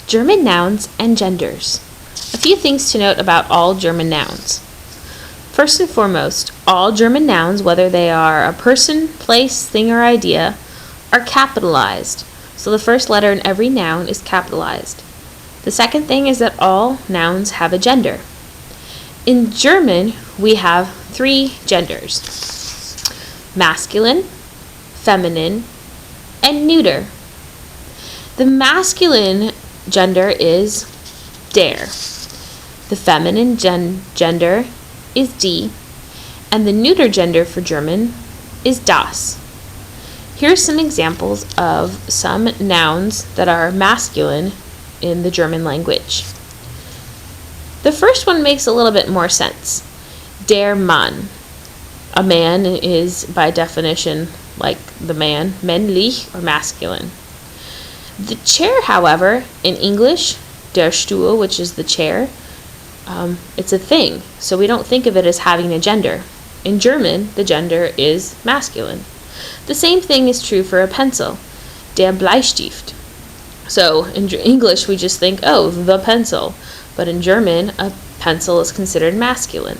German nouns and genders. A few things to note about all German nouns. First and foremost, all German nouns, whether they are a person, place, thing, or idea, are capitalized. So the first letter in every noun is capitalized. The second thing is that all nouns have a gender. In German, we have 3 genders: masculine, feminine, and neuter. The masculine gender is der. The feminine gender is die, and the neuter gender for German is das. Here are some examples of some nouns that are masculine in the German language. The first one makes a little bit more sense. Der Mann. A man is, by definition, like the man, männlich or masculine. The chair, however, in English, der Stuhl, which is the chair, it's a thing, so we don't think of it as having a gender. In German, the gender is masculine. The same thing is true for a pencil, der Bleistift. So in English, we just think, oh, the pencil. But in German, a pencil is considered masculine.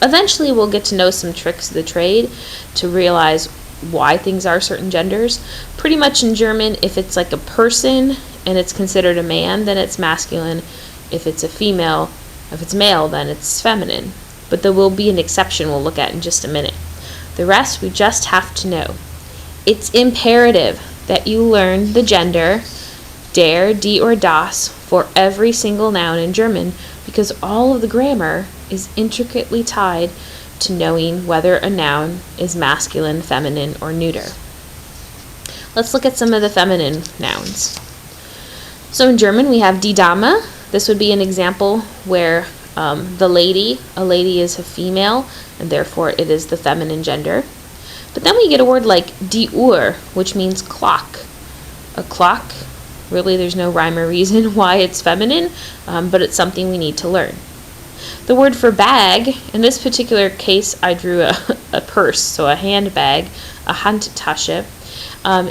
Eventually, we'll get to know some tricks of the trade to realize why things are certain genders. Pretty much in German, if it's like a person and it's considered a man, then it's masculine. If it's a female, if it's male, then it's feminine. But there will be an exception we'll look at in just a minute. The rest we just have to know. It's imperative that you learn the gender, der, die, or das, for every single noun in German, because all of the grammar is intricately tied to knowing whether a noun is masculine, feminine, or neuter. Let's look at some of the feminine nouns. So in German we have die Dame. This would be an example where a lady is a female, and therefore it is the feminine gender. But then we get a word like die Uhr, which means clock. A clock, really there's no rhyme or reason why it's feminine, but it's something we need to learn. The word for bag, in this particular case I drew a purse, so a handbag, a Handtasche.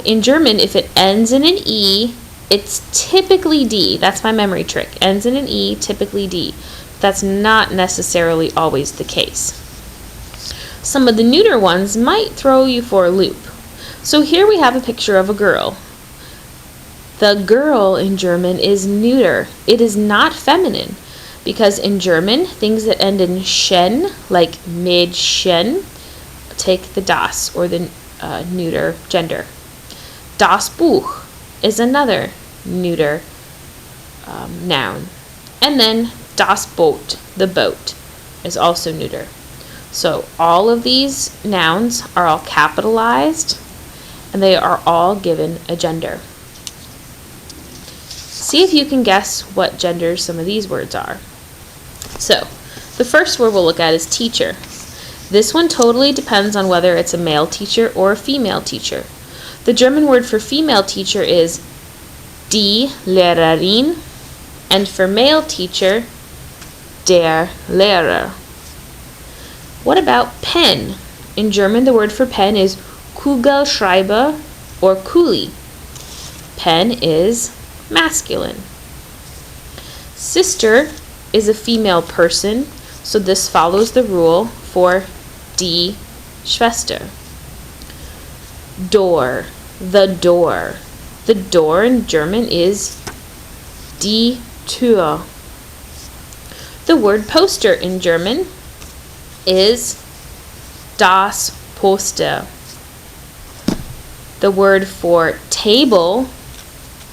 In German, if it ends in an E, it's typically D. That's my memory trick. Ends in an E, typically D. That's not necessarily always the case. Some of the neuter ones might throw you for a loop. So here we have a picture of a girl. The girl in German is neuter. It is not feminine, because in German, things that end in schen, like Mädchen, take the das, or the neuter gender. Das Buch is another neuter noun. And then das Boot, the boat, is also neuter. So all of these nouns are all capitalized, and they are all given a gender. See if you can guess what gender some of these words are. So, the first word we'll look at is teacher. This one totally depends on whether it's a male teacher or a female teacher. The German word for female teacher is die Lehrerin, and for male teacher, der Lehrer. What about pen? In German, the word for pen is Kugelschreiber or Kuli. Pen is masculine. Sister is a female person, so this follows the rule for die Schwester. Door, the door. The door in German is die Tür. The word poster in German is das Poster. The word for table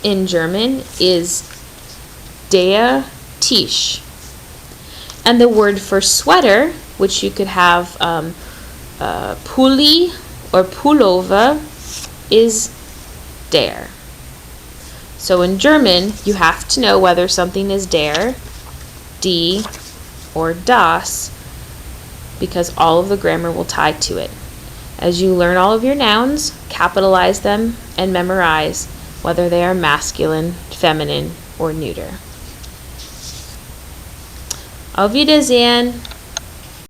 in German is der Tisch. And the word for sweater, which you could have Pulli or Pullover, is der. So in German, you have to know whether something is der, die, or das, because all of the grammar will tie to it. As you learn all of your nouns, capitalize them and memorize whether they are masculine, feminine, or neuter. Auf Wiedersehen!